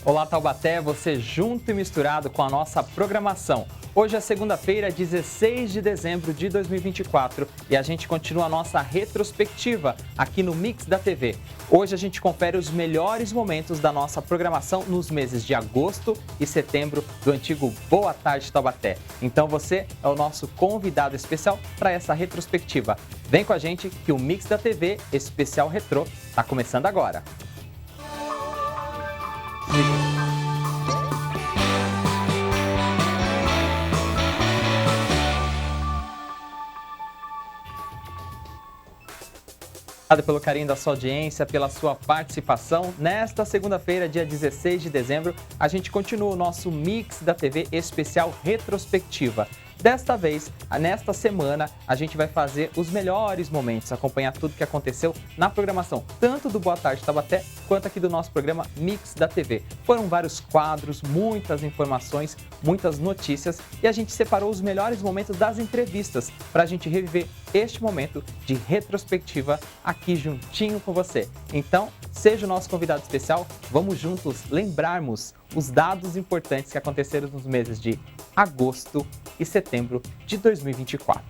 Olá Taubaté, você junto e misturado com a nossa programação. Hoje é segunda-feira, 16 de dezembro de 2024 e a gente continua a nossa retrospectiva aqui no Mix da TV. Hoje a gente confere os melhores momentos da nossa programação nos meses de agosto e setembro do antigo Boa Tarde Taubaté. Então você é o nosso convidado especial para essa retrospectiva. Vem com a gente que o Mix da TV Especial Retrô está começando agora. Obrigado pelo carinho da sua audiência, pela sua participação. Nesta segunda-feira, dia 16 de dezembro, a gente continua o nosso Mix da TV Especial Retrospectiva. Desta vez, nesta semana, a gente vai fazer os melhores momentos, acompanhar tudo que aconteceu na programação, tanto do Boa Tarde Taubaté, quanto aqui do nosso programa Mix da TV. Foram vários quadros, muitas informações, muitas notícias e a gente separou os melhores momentos das entrevistas para a gente reviver este momento de retrospectiva aqui juntinho com você. Então, seja o nosso convidado especial, vamos juntos lembrarmos os dados importantes que aconteceram nos meses de agosto e setembro de 2024.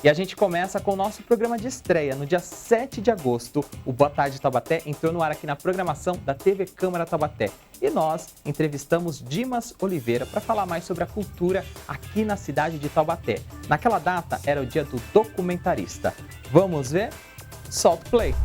E a gente começa com o nosso programa de estreia. No dia 7 de agosto, o Boa Tarde Taubaté entrou no ar aqui na programação da TV Câmara Taubaté. E nós entrevistamos Dimas Oliveira para falar mais sobre a cultura aqui na cidade de Taubaté. Naquela data era o dia do documentarista. Vamos ver? Solta o play!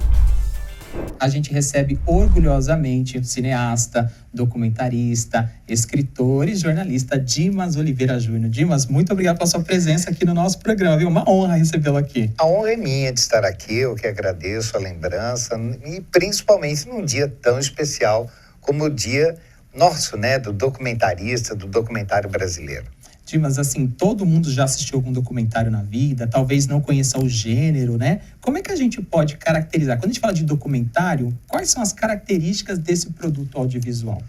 A gente recebe orgulhosamente o cineasta, documentarista, escritor e jornalista Dimas Oliveira Júnior. Dimas, muito obrigado pela sua presença aqui no nosso programa, viu? Uma honra recebê-lo aqui. A honra é minha de estar aqui, eu que agradeço a lembrança e principalmente num dia tão especial como o dia nosso, né, do documentarista, do documentário brasileiro. Dimas, assim, todo mundo já assistiu algum documentário na vida, talvez não conheça o gênero, né? Como é que a gente pode caracterizar? Quando a gente fala de documentário, quais são as características desse produto audiovisual?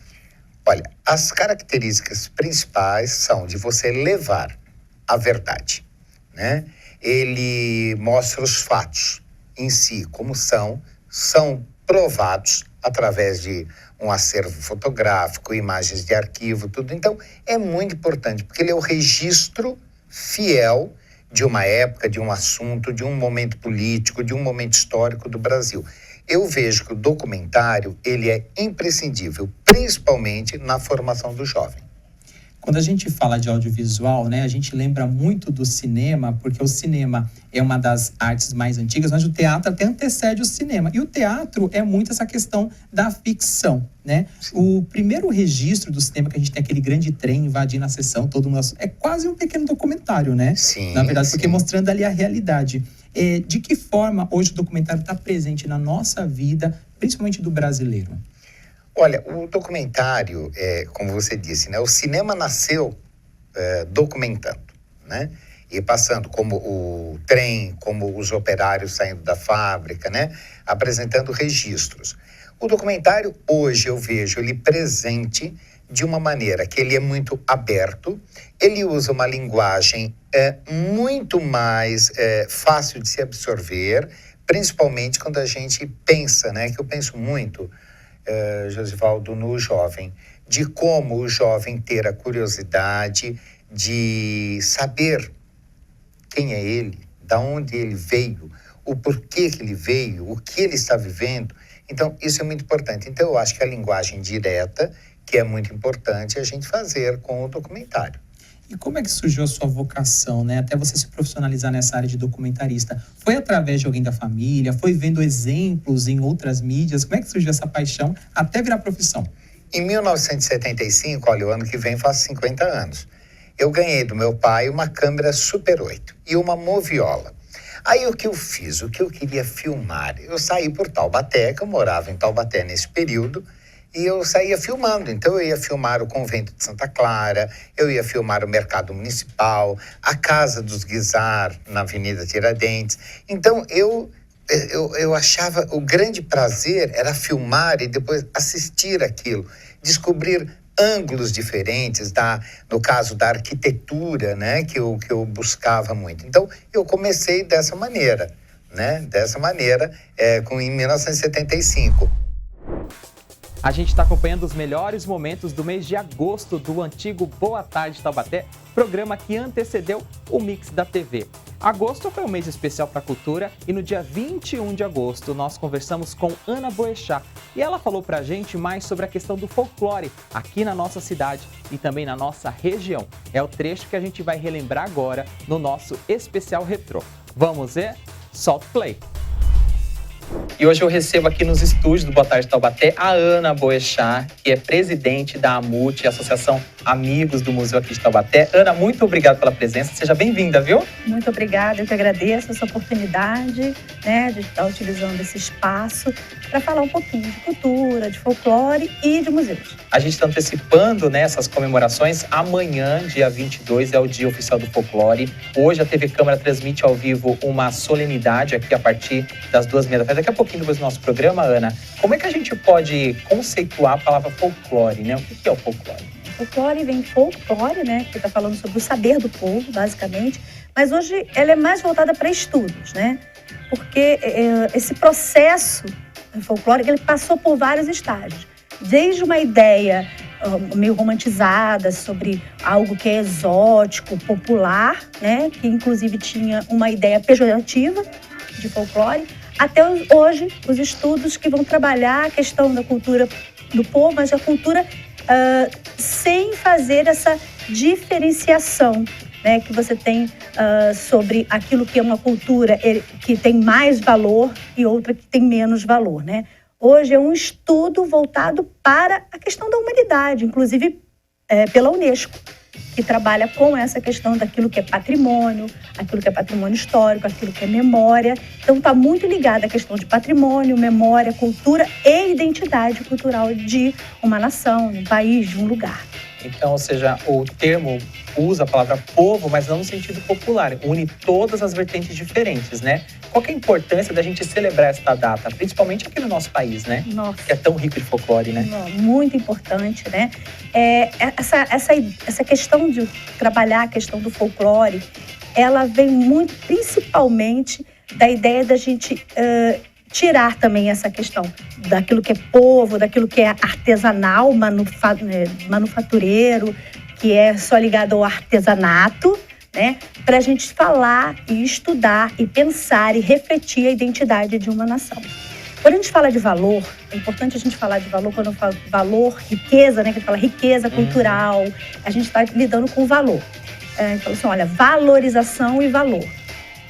Olha, as características principais são de você levar a verdade, né? Ele mostra os fatos em si como são provados através de um acervo fotográfico, imagens de arquivo, tudo. Então, é muito importante, porque ele é o registro fiel de uma época, de um assunto, de um momento político, de um momento histórico do Brasil. Eu vejo que o documentário, ele é imprescindível, principalmente na formação do jovem. Quando a gente fala de audiovisual, né, a gente lembra muito do cinema, porque o cinema é uma das artes mais antigas, mas o teatro até antecede o cinema. E o teatro é muito essa questão da ficção, né? O primeiro registro do cinema, que a gente tem aquele grande trem invadindo a sessão, todo mundo, é quase um pequeno documentário, né? Sim, na verdade, porque sim. Mostrando ali a realidade. De que forma hoje o documentário está presente na nossa vida, principalmente do brasileiro? Olha, o documentário, como você disse, né? O cinema nasceu documentando, né? E passando como o trem, como os operários saindo da fábrica, né? Apresentando registros. O documentário, hoje, eu vejo ele presente de uma maneira que ele é muito aberto, ele usa uma linguagem muito mais fácil de se absorver, principalmente quando a gente pensa, né? Que eu penso muito, Josivaldo, no jovem, de como o jovem ter a curiosidade de saber quem é ele, da onde ele veio, o porquê que ele veio, o que ele está vivendo. Então, isso é muito importante. Então, eu acho que a linguagem direta, que é muito importante a gente fazer com o documentário. E como é que surgiu a sua vocação, né? Até você se profissionalizar nessa área de documentarista? Foi através de alguém da família? Foi vendo exemplos em outras mídias? Como é que surgiu essa paixão até virar profissão? Em 1975, olha, o ano que vem faz 50 anos, eu ganhei do meu pai uma câmera Super 8 e uma moviola. Aí o que eu fiz? O que eu queria filmar? Eu saí por Taubaté, que eu morava em Taubaté nesse período, e eu saía filmando. Então, eu ia filmar o convento de Santa Clara, eu ia filmar o mercado municipal, a casa dos Guizar, na Avenida Tiradentes. Então, eu achava, o grande prazer era filmar e depois assistir aquilo, descobrir ângulos diferentes, no caso da arquitetura, né, que eu buscava muito. Então, eu comecei dessa maneira, né, em 1975. A gente está acompanhando os melhores momentos do mês de agosto do antigo Boa Tarde Taubaté, programa que antecedeu o Mix da TV. Agosto foi um mês especial para a cultura e no dia 21 de agosto nós conversamos com Ana Boechat e ela falou para a gente mais sobre a questão do folclore aqui na nossa cidade e também na nossa região. É o trecho que a gente vai relembrar agora no nosso especial retrô. Vamos ver? Solta o play! E hoje eu recebo aqui nos estúdios do Boa Tarde Taubaté a Ana Boechat, que é presidente da AMUT, Associação Amigos do Museu aqui de Taubaté. Ana, muito obrigado pela presença, seja bem-vinda, viu? Muito obrigada, eu que agradeço essa oportunidade, de estar utilizando esse espaço para falar um pouquinho de cultura, de folclore e de museus. A gente está antecipando essas comemorações. Amanhã, dia 22, é o Dia Oficial do Folclore. Hoje a TV Câmara transmite ao vivo uma solenidade aqui a partir das 2h30. Daqui a pouquinho depois do nosso programa, Ana, como é que a gente pode conceituar a palavra folclore, né? O que é o folclore? Folclore vem folclore, que está falando sobre o saber do povo, basicamente, mas hoje ela é mais voltada para estudos, porque esse processo folclórico ele passou por vários estágios, desde uma ideia meio romantizada sobre algo que é exótico, popular, que inclusive tinha uma ideia pejorativa de folclore, até hoje os estudos que vão trabalhar a questão da cultura do povo, mas a cultura sem fazer essa diferenciação que você tem sobre aquilo que é uma cultura que tem mais valor e outra que tem menos valor. Hoje é um estudo voltado para a questão da humanidade, inclusive pela Unesco, que trabalha com essa questão daquilo que é patrimônio, aquilo que é patrimônio histórico, aquilo que é memória. Então está muito ligada à questão de patrimônio, memória, cultura e identidade cultural de uma nação, de um país, de um lugar. Então, ou seja, o termo usa a palavra povo, mas não no sentido popular. Une todas as vertentes diferentes, Qual que é a importância da gente celebrar esta data, principalmente aqui no nosso país, Nossa. Que é tão rico de folclore, Muito importante, Essa questão de trabalhar a questão do folclore, ela vem muito, principalmente, da ideia da gente tirar também essa questão daquilo que é povo, daquilo que é artesanal, manufatureiro, que é só ligado ao artesanato, para a gente falar e estudar e pensar e refletir a identidade de uma nação. Quando a gente fala de valor, é importante a gente falar de valor, quando eu falo valor, riqueza, que a gente fala riqueza cultural, a gente está lidando com valor. Então, assim, olha, valorização e valor.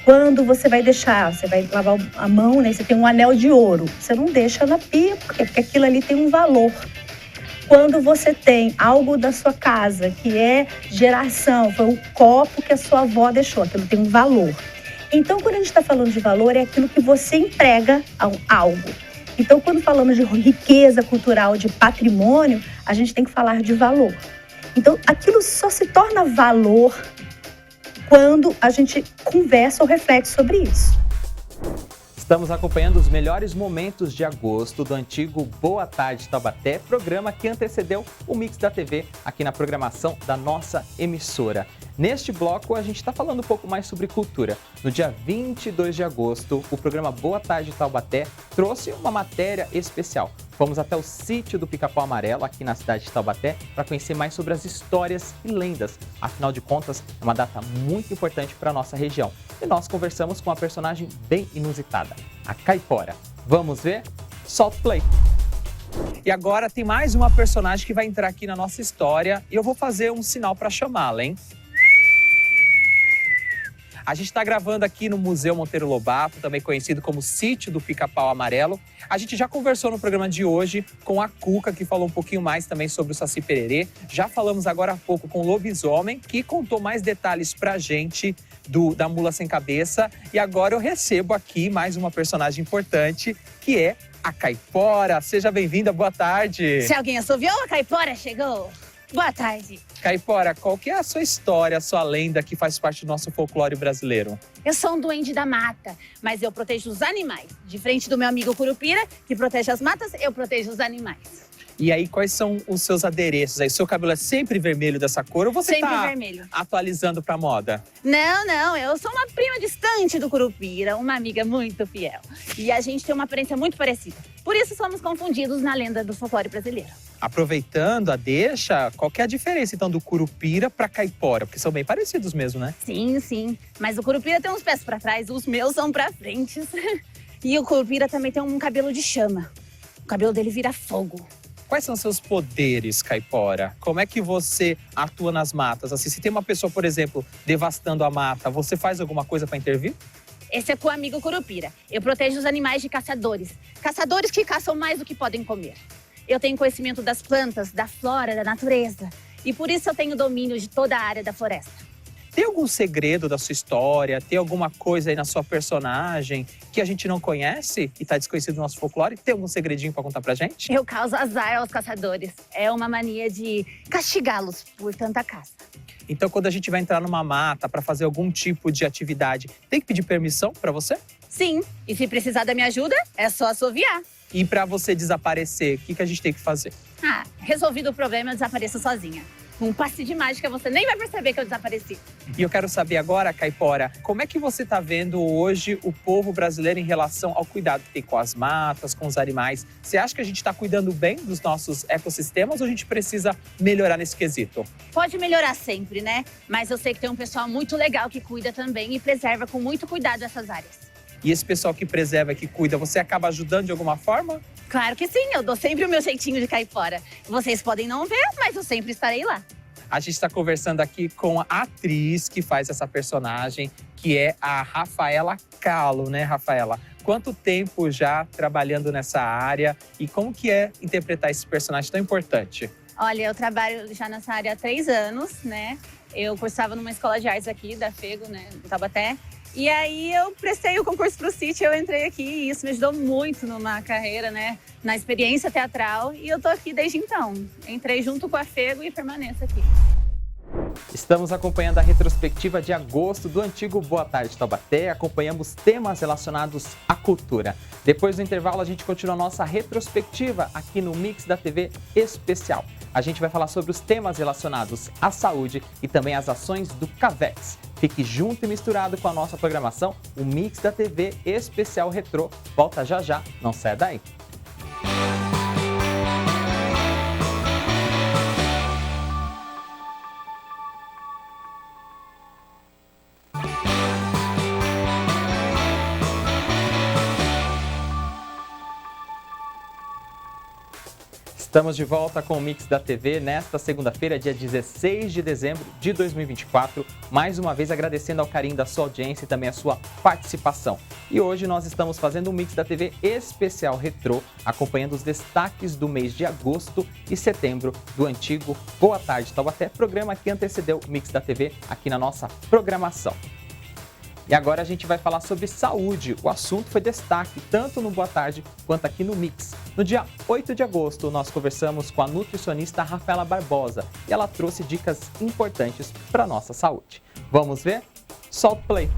Quando você vai lavar a mão, você tem um anel de ouro, você não deixa na pia, porque aquilo ali tem um valor. Quando você tem algo da sua casa que é geração, foi um copo que a sua avó deixou, aquilo tem um valor. Então, quando a gente está falando de valor, é aquilo que você emprega a algo. Então, quando falamos de riqueza cultural, de patrimônio, a gente tem que falar de valor. Então, aquilo só se torna valor quando a gente conversa ou reflete sobre isso. Estamos acompanhando os melhores momentos de agosto do antigo Boa Tarde Taubaté, programa que antecedeu o Mix da TV aqui na programação da nossa emissora. Neste bloco, a gente está falando um pouco mais sobre cultura. No dia 22 de agosto, o programa Boa Tarde Taubaté trouxe uma matéria especial. Fomos até o sítio do Pica-Pau Amarelo, aqui na cidade de Taubaté, para conhecer mais sobre as histórias e lendas. Afinal de contas, é uma data muito importante para a nossa região. E nós conversamos com uma personagem bem inusitada, a Caipora. Vamos ver? Solta o play! E agora tem mais uma personagem que vai entrar aqui na nossa história e eu vou fazer um sinal para chamá-la, hein? A gente está gravando aqui no Museu Monteiro Lobato, também conhecido como Sítio do Pica-Pau Amarelo. A gente já conversou no programa de hoje com a Cuca, que falou um pouquinho mais também sobre o Saci Pererê. Já falamos agora há pouco com o Lobisomem, que contou mais detalhes pra gente da Mula Sem Cabeça. E agora eu recebo aqui mais uma personagem importante, que é a Caipora. Seja bem-vinda, boa tarde. Se alguém assoviou, a Caipora chegou. Boa tarde. Caipora, qual que é a sua história, a sua lenda que faz parte do nosso folclore brasileiro? Eu sou um duende da mata, mas eu protejo os animais. Diferente do meu amigo Curupira, que protege as matas, eu protejo os animais. E aí, quais são os seus adereços aí? O seu cabelo é sempre vermelho dessa cor ou você Sempre tá vermelho. atualizando pra moda? Não, eu sou uma prima distante do Curupira, uma amiga muito fiel. E a gente tem uma aparência muito parecida. Por isso somos confundidos na lenda do folclore brasileiro. Aproveitando a deixa, qual que é a diferença então do Curupira pra Caipora? Porque são bem parecidos mesmo, né? Sim, mas o Curupira tem uns pés pra trás, os meus são pra frente. E o Curupira também tem um cabelo de chama. O cabelo dele vira fogo. Quais são seus poderes, Caipora? Como é que você atua nas matas? Assim, se tem uma pessoa, por exemplo, devastando a mata, você faz alguma coisa para intervir? Esse é com o amigo Curupira. Eu protejo os animais de caçadores. Caçadores que caçam mais do que podem comer. Eu tenho conhecimento das plantas, da flora, da natureza. E por isso eu tenho domínio de toda a área da floresta. Tem algum segredo da sua história? Tem alguma coisa aí na sua personagem que a gente não conhece e tá desconhecido no nosso folclore? Tem algum segredinho para contar pra gente? Eu causo azar aos caçadores. É uma mania de castigá-los por tanta caça. Então, quando a gente vai entrar numa mata para fazer algum tipo de atividade, tem que pedir permissão para você? Sim, e se precisar da minha ajuda, é só assoviar. E para você desaparecer, o que a gente tem que fazer? Resolvido o problema, eu desapareço sozinha. Um passe de mágica, você nem vai perceber que eu desapareci. E eu quero saber agora, Caipora, como é que você está vendo hoje o povo brasileiro em relação ao cuidado que tem com as matas, com os animais? Você acha que a gente está cuidando bem dos nossos ecossistemas ou a gente precisa melhorar nesse quesito? Pode melhorar sempre, né? Mas eu sei que tem um pessoal muito legal que cuida também e preserva com muito cuidado essas áreas. E esse pessoal que preserva e que cuida, você acaba ajudando de alguma forma? Claro que sim, eu dou sempre o meu jeitinho de caipora. Vocês podem não ver, mas eu sempre estarei lá. A gente está conversando aqui com a atriz que faz essa personagem, que é a Rafaela Kahlo, né, Rafaela? Quanto tempo já trabalhando nessa área e como que é interpretar esse personagem tão importante? Olha, eu trabalho já nessa área há 3 anos, né? Eu cursava numa escola de artes aqui, da Fego, né, em Taubaté. E aí eu prestei o concurso pro City, eu entrei aqui e isso me ajudou muito numa carreira, né? Na experiência teatral e eu tô aqui desde então. Entrei junto com a Fego e permaneço aqui. Estamos acompanhando a retrospectiva de agosto do antigo Boa Tarde Taubaté, acompanhamos temas relacionados à cultura. Depois do intervalo a gente continua a nossa retrospectiva aqui no Mix da TV Especial. A gente vai falar sobre os temas relacionados à saúde e também as ações do CAVEX. Fique junto e misturado com a nossa programação, o Mix da TV Especial Retrô. Volta já já, não saia daí. Estamos de volta com o Mix da TV nesta segunda-feira, dia 16 de dezembro de 2024. Mais uma vez agradecendo ao carinho da sua audiência e também a sua participação. E hoje nós estamos fazendo um Mix da TV especial retrô, acompanhando os destaques do mês de agosto e setembro do antigo Boa Tarde Taubaté, programa que antecedeu o Mix da TV aqui na nossa programação. E agora a gente vai falar sobre saúde. O assunto foi destaque tanto no Boa Tarde quanto aqui no Mix. No dia 8 de agosto, nós conversamos com a nutricionista Rafaela Barbosa e ela trouxe dicas importantes para a nossa saúde. Vamos ver? Solta o play!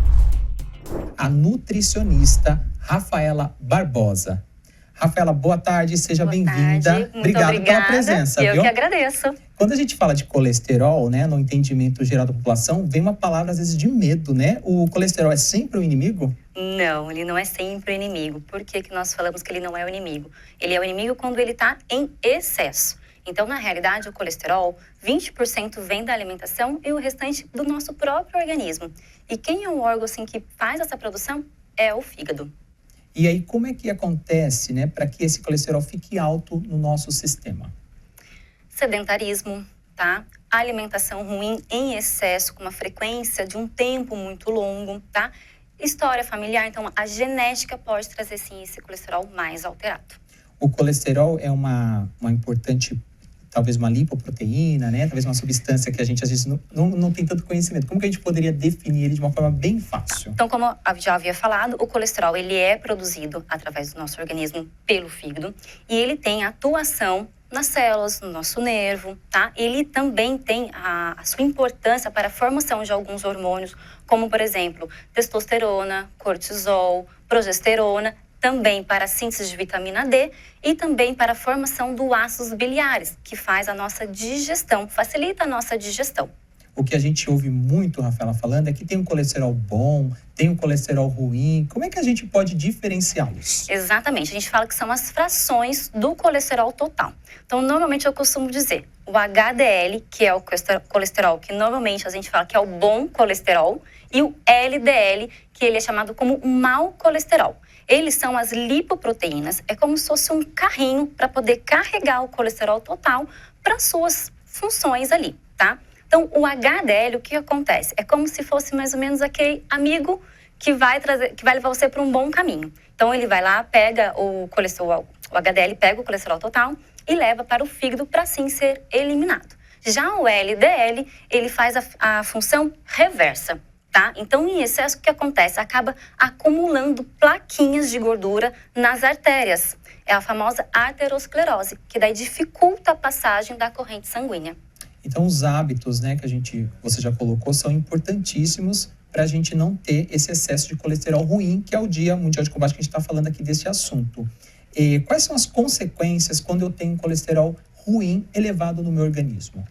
A nutricionista Rafaela Barbosa. Rafaela, boa tarde, seja bem-vinda. Obrigado pela presença. Eu viu? que agradeço. Quando a gente fala de colesterol, né, no entendimento geral da população, vem uma palavra às vezes de medo, né? O colesterol é sempre o inimigo? Não, ele não é sempre o inimigo. Por que que nós falamos que ele não é o inimigo? Ele é o inimigo quando ele está em excesso. Então, na realidade, o colesterol, 20% vem da alimentação e o restante do nosso próprio organismo. E quem é o órgão assim, que faz essa produção é o fígado. E aí, como é que acontece, né, para que esse colesterol fique alto no nosso sistema? Sedentarismo, tá? Alimentação ruim em excesso, com uma frequência de um tempo muito longo, tá? História familiar, então a genética pode trazer sim esse colesterol mais alterado. O colesterol é uma importante, talvez uma lipoproteína, né? Talvez uma substância que a gente às vezes não tem tanto conhecimento. Como que a gente poderia definir ele de uma forma bem fácil? Então, como eu já havia falado, o colesterol ele é produzido através do nosso organismo pelo fígado e ele tem atuação nas células, no nosso nervo, tá? Ele também tem a sua importância para a formação de alguns hormônios, como, por exemplo, testosterona, cortisol, progesterona também para a síntese de vitamina D e também para a formação do ácidos biliares, que faz a nossa digestão, facilita a nossa digestão. O que a gente ouve muito, Rafaela, falando é que tem um colesterol bom, tem um colesterol ruim. Como é que a gente pode diferenciá-los? Exatamente, a gente fala que são as frações do colesterol total. Então, normalmente eu costumo dizer, o HDL, que é o colesterol que normalmente a gente fala que é o bom colesterol, e o LDL, que ele é chamado como o mau colesterol. Eles são as lipoproteínas, é como se fosse um carrinho para poder carregar o colesterol total para suas funções ali, tá? Então, o HDL, o que acontece? É como se fosse mais ou menos aquele amigo que vai levar você para um bom caminho. Então, ele vai lá, pega o colesterol, o HDL pega o colesterol total e leva para o fígado para assim ser eliminado. Já o LDL, ele faz a função reversa, tá? Então, em excesso, o que acontece? Acaba acumulando plaquinhas de gordura nas artérias. É a famosa arteriosclerose, que daí dificulta a passagem da corrente sanguínea. Então, os hábitos, né, que você já colocou, são importantíssimos para a gente não ter esse excesso de colesterol ruim, que é o Dia Mundial de Combate que a gente está falando aqui desse assunto. E quais são as consequências quando eu tenho colesterol ruim elevado no meu organismo?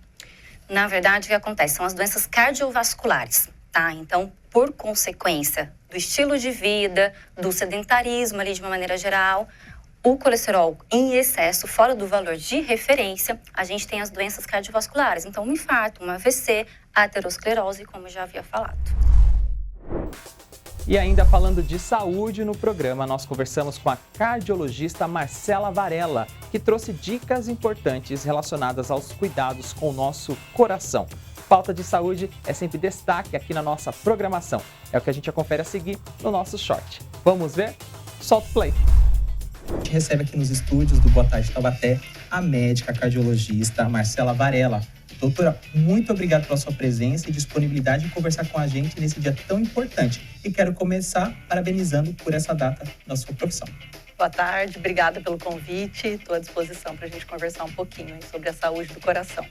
Na verdade, o que acontece? São as doenças cardiovasculares, tá? Então, por consequência do estilo de vida, do sedentarismo ali de uma maneira geral, o colesterol em excesso, fora do valor de referência, a gente tem as doenças cardiovasculares. Então, um infarto, um AVC, aterosclerose, como eu já havia falado. E ainda falando de saúde no programa, nós conversamos com a cardiologista Marcela Varela, que trouxe dicas importantes relacionadas aos cuidados com o nosso coração. Pauta de saúde é sempre destaque aqui na nossa programação. É o que a gente confere a seguir no nosso short. Vamos ver? Solta o play! A gente recebe aqui nos estúdios do Boa Tarde Taubaté a médica cardiologista Marcela Varela. Doutora, muito obrigado pela sua presença e disponibilidade em conversar com a gente nesse dia tão importante. E quero começar parabenizando por essa data da sua profissão. Boa tarde, obrigada pelo convite. Estou à disposição para a gente conversar um pouquinho sobre a saúde do coração.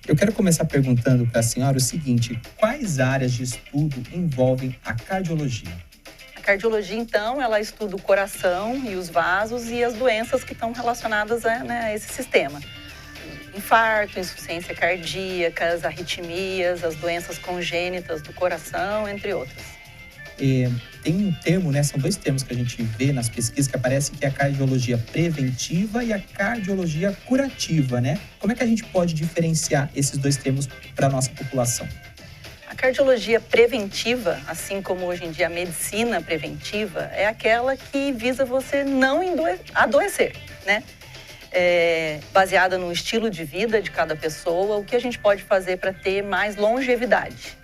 Eu quero começar perguntando para a senhora o seguinte: quais áreas de estudo envolvem a cardiologia? A cardiologia, então, ela estuda o coração e os vasos e as doenças que estão relacionadas a esse sistema. Infarto, insuficiência cardíaca, as arritmias, as doenças congênitas do coração, entre outras. Tem um termo, né? São dois termos que a gente vê nas pesquisas que aparece, que é a cardiologia preventiva e a cardiologia curativa, né? Como é que a gente pode diferenciar esses dois termos para a nossa população? A cardiologia preventiva, assim como hoje em dia a medicina preventiva, é aquela que visa você não adoecer, né? Baseada no estilo de vida de cada pessoa, o que a gente pode fazer para ter mais longevidade.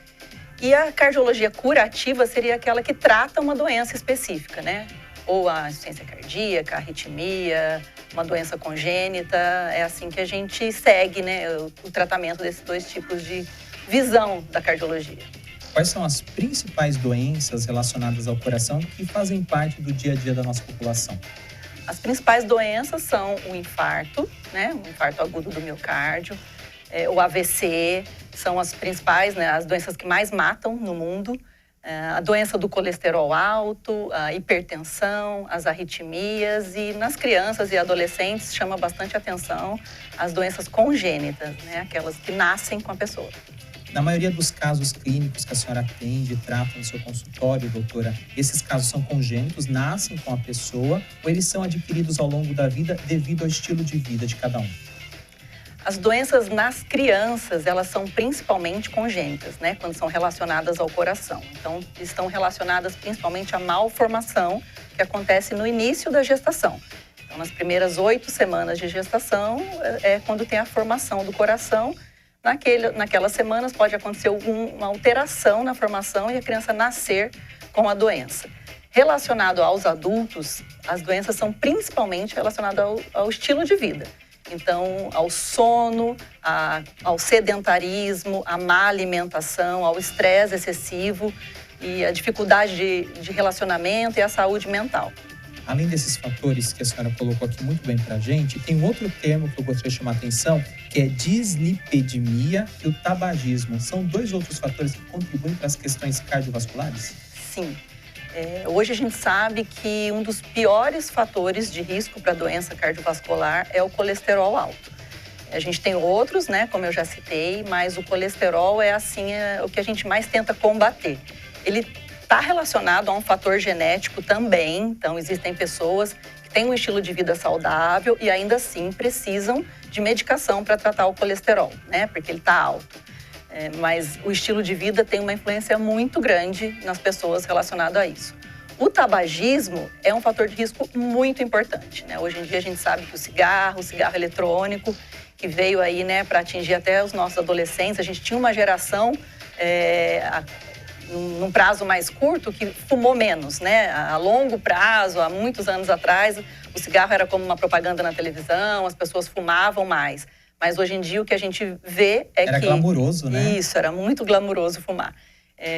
E a cardiologia curativa seria aquela que trata uma doença específica, né? Ou a insuficiência cardíaca, a arritmia, uma doença congênita. É assim que a gente segue, né, o tratamento desses dois tipos de visão da cardiologia. Quais são as principais doenças relacionadas ao coração que fazem parte do dia a dia da nossa população? As principais doenças são o infarto, né, o infarto agudo do miocárdio, o AVC, são as principais, né, as doenças que mais matam no mundo, a doença do colesterol alto, a hipertensão, as arritmias e nas crianças e adolescentes chama bastante atenção as doenças congênitas, né, aquelas que nascem com a pessoa. Na maioria dos casos clínicos que a senhora atende e trata no seu consultório, doutora, esses casos são congênitos, nascem com a pessoa ou eles são adquiridos ao longo da vida devido ao estilo de vida de cada um? As doenças nas crianças, elas são principalmente congênitas, né, quando são relacionadas ao coração. Então, estão relacionadas principalmente à malformação que acontece no início da gestação. Então, nas primeiras 8 semanas de gestação, é quando tem a formação do coração. Naquelas semanas pode acontecer uma alteração na formação e a criança nascer com a doença. Relacionado aos adultos, as doenças são principalmente relacionadas ao estilo de vida. Então, ao sono, ao sedentarismo, à má alimentação, ao estresse excessivo e a dificuldade de relacionamento e a saúde mental. Além desses fatores que a senhora colocou aqui muito bem para a gente, tem um outro termo que eu gostaria de chamar a atenção, que é dislipidemia e o tabagismo. São dois outros fatores que contribuem para as questões cardiovasculares? Sim. Hoje a gente sabe que um dos piores fatores de risco para doença cardiovascular é o colesterol alto. A gente tem outros, né, como eu já citei, mas o colesterol é o que a gente mais tenta combater. Ele está relacionado a um fator genético também, então existem pessoas que têm um estilo de vida saudável e ainda assim precisam de medicação para tratar o colesterol, né, porque ele está alto. Mas o estilo de vida tem uma influência muito grande nas pessoas relacionado a isso. O tabagismo é um fator de risco muito importante, né? Hoje em dia a gente sabe que o cigarro eletrônico, que veio aí, né, para atingir até os nossos adolescentes, a gente tinha uma geração, num prazo mais curto, que fumou menos, né? A longo prazo, há muitos anos atrás, o cigarro era como uma propaganda na televisão, as pessoas fumavam mais. Mas hoje em dia o que a gente vê é que... Era glamuroso, né? Isso, era muito glamuroso fumar.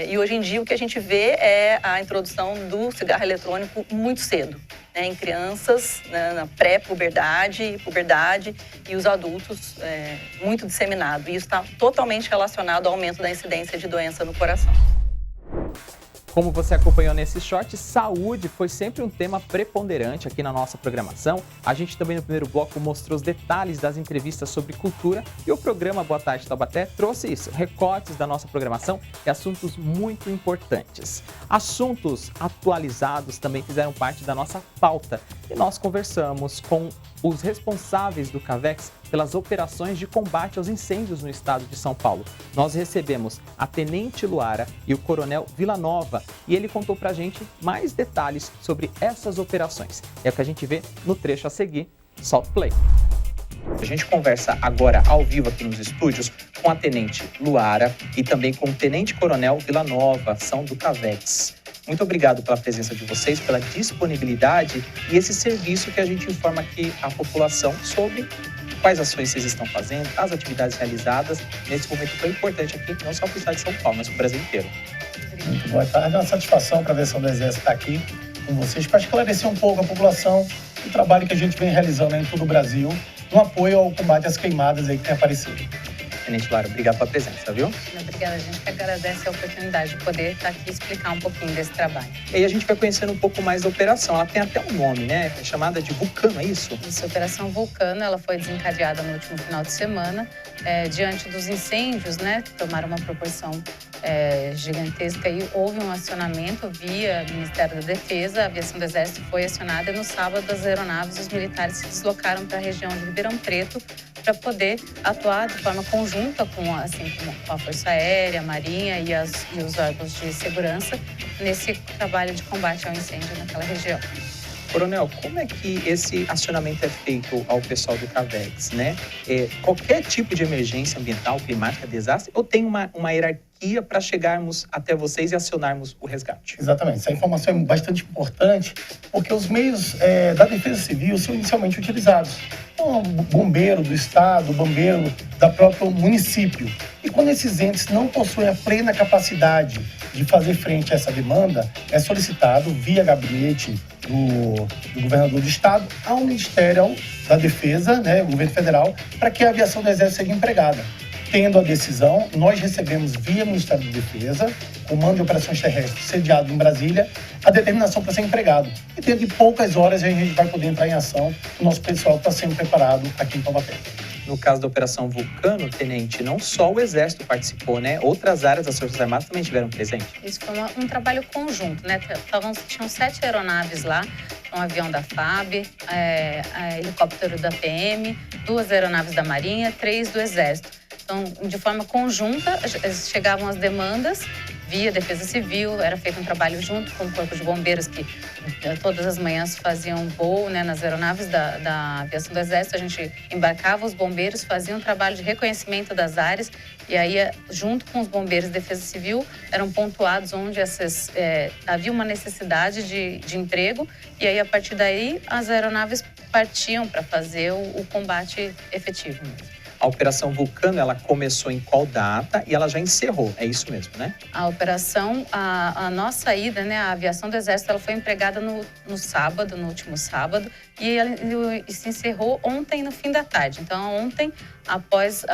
E hoje em dia o que a gente vê é a introdução do cigarro eletrônico muito cedo, né? Em crianças, né, na pré-puberdade, puberdade e os adultos muito disseminado. E isso está totalmente relacionado ao aumento da incidência de doença no coração. Como você acompanhou nesse short, saúde foi sempre um tema preponderante aqui na nossa programação. A gente também no primeiro bloco mostrou os detalhes das entrevistas sobre cultura e o programa Boa Tarde Taubaté trouxe isso, recortes da nossa programação e assuntos muito importantes. Assuntos atualizados também fizeram parte da nossa pauta e nós conversamos com os responsáveis do CAVEX pelas operações de combate aos incêndios no estado de São Paulo. Nós recebemos a Tenente Luara e o Coronel Villanova e ele contou pra gente mais detalhes sobre essas operações. É o que a gente vê no trecho a seguir. Solta o play. A gente conversa agora ao vivo aqui nos estúdios com a Tenente Luara e também com o Tenente Coronel Villanova, são do CAVEX. Muito obrigado pela presença de vocês, pela disponibilidade e esse serviço que a gente informa aqui à população sobre quais ações vocês estão fazendo, as atividades realizadas nesse momento tão importante aqui, não só para o estado de São Paulo, mas para o Brasil inteiro. Muito boa tarde, é uma satisfação para a versão do Exército estar aqui com vocês para esclarecer um pouco a população do trabalho que a gente vem realizando em todo o Brasil, no apoio ao combate às queimadas aí que tem aparecido. Tenente Luara, obrigado pela presença, viu? Obrigada, a gente que agradece a oportunidade de poder estar aqui e explicar um pouquinho desse trabalho. E aí a gente vai conhecendo um pouco mais da operação. Ela tem até um nome, né? É chamada de Vulcano, é isso? Isso, Operação Vulcano, ela foi desencadeada no último final de semana, diante dos incêndios, né? Que tomaram uma proporção gigantesca e houve um acionamento via Ministério da Defesa, a aviação do Exército foi acionada e no sábado as aeronaves e os militares se deslocaram para a região de Ribeirão Preto para poder atuar de forma conjunta com a Força Aérea, a Marinha e os órgãos de segurança nesse trabalho de combate ao incêndio naquela região. Coronel, como é que esse acionamento é feito ao pessoal do CAVEX, né? Qualquer tipo de emergência ambiental, climática, desastre, ou tem uma hierarquia para chegarmos até vocês e acionarmos o resgate? Exatamente, essa informação é bastante importante porque os meios da Defesa Civil são inicialmente utilizados. O bombeiro do estado, o bombeiro da próprio município. E quando esses entes não possuem a plena capacidade de fazer frente a essa demanda, é solicitado via gabinete do governador do estado ao Ministério da Defesa, né, o governo federal, para que a aviação do Exército seja empregada. Tendo a decisão, nós recebemos via Ministério da Defesa, Comando de Operações Terrestres sediado em Brasília, a determinação para ser empregado. E dentro de poucas horas a gente vai poder entrar em ação. O nosso pessoal está sendo preparado aqui em Taubaté. No caso da Operação Vulcano, Tenente, não só o Exército participou, né? Outras áreas das Forças Armadas também tiveram presente. Isso foi um trabalho conjunto, né? Tinham 7 aeronaves lá, um avião da FAB, helicóptero da PM, 2 aeronaves da Marinha, 3 do Exército. Então, de forma conjunta, chegavam as demandas via Defesa Civil, era feito um trabalho junto com o Corpo de Bombeiros, que todas as manhãs faziam voo, né, nas aeronaves da aviação do Exército. A gente embarcava os bombeiros, fazia um trabalho de reconhecimento das áreas e aí, junto com os bombeiros de Defesa Civil, eram pontuados onde havia uma necessidade de emprego e aí, a partir daí, as aeronaves partiam para fazer o combate efetivo mesmo. A Operação Vulcano, ela começou em qual data e ela já encerrou, é isso mesmo, né? A operação, a nossa ida, né, a aviação do Exército, ela foi empregada no sábado, no último sábado, e se encerrou ontem no fim da tarde. Então, ontem, após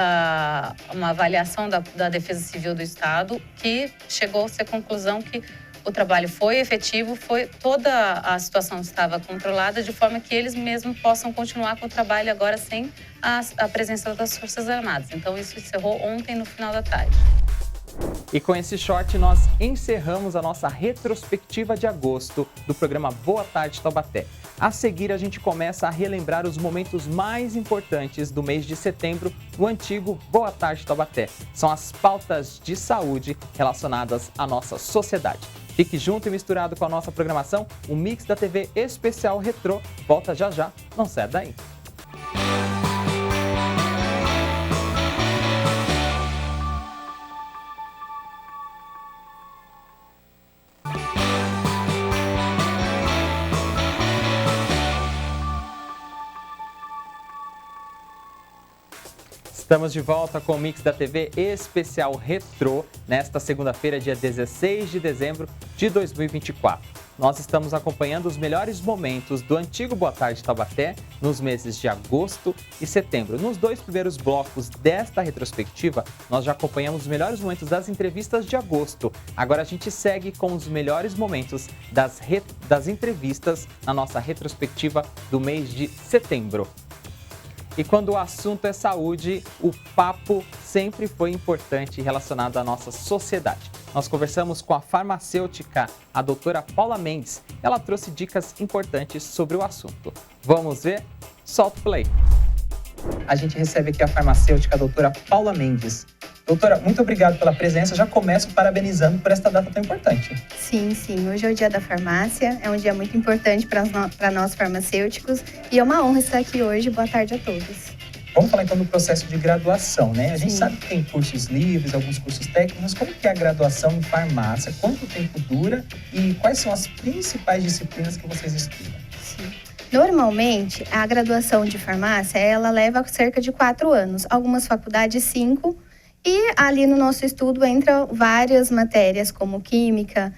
uma avaliação da Defesa Civil do Estado, que chegou-se à conclusão que o trabalho foi efetivo, toda a situação estava controlada, de forma que eles mesmos possam continuar com o trabalho agora sem a presença das Forças Armadas. Então, isso encerrou ontem no final da tarde. E com esse short, nós encerramos a nossa retrospectiva de agosto do programa Boa Tarde Taubaté. A seguir, a gente começa a relembrar os momentos mais importantes do mês de setembro do antigo Boa Tarde Taubaté. São as pautas de saúde relacionadas à nossa sociedade. Fique junto e misturado com a nossa programação, o Mix da TV Especial Retrô. Volta já já, não sai daí. Estamos de volta com o Mix da TV Especial Retrô, nesta segunda-feira, dia 16 de dezembro de 2024. Nós estamos acompanhando os melhores momentos do antigo Boa Tarde Taubaté nos meses de agosto e setembro. Nos 2 primeiros blocos desta retrospectiva, nós já acompanhamos os melhores momentos das entrevistas de agosto. Agora a gente segue com os melhores momentos das entrevistas na nossa retrospectiva do mês de setembro. E quando o assunto é saúde, o papo sempre foi importante relacionado à nossa sociedade. Nós conversamos com a farmacêutica, a doutora Paula Mendes. Ela trouxe dicas importantes sobre o assunto. Vamos ver? Solta o play. A gente recebe aqui a farmacêutica, a doutora Paula Mendes. Doutora, muito obrigado pela presença. Já começo parabenizando por esta data tão importante. Sim. Hoje é o dia da farmácia. É um dia muito importante para nós farmacêuticos. E é uma honra estar aqui hoje. Boa tarde a todos. Vamos falar então do processo de graduação, né? A gente sabe que tem cursos livres, alguns cursos técnicos, mas como que é a graduação em farmácia? Quanto tempo dura e quais são as principais disciplinas que vocês estudam? Sim. Normalmente, a graduação de farmácia, ela leva cerca de 4 anos. Algumas faculdades, 5. E ali no nosso estudo entram várias matérias, como química,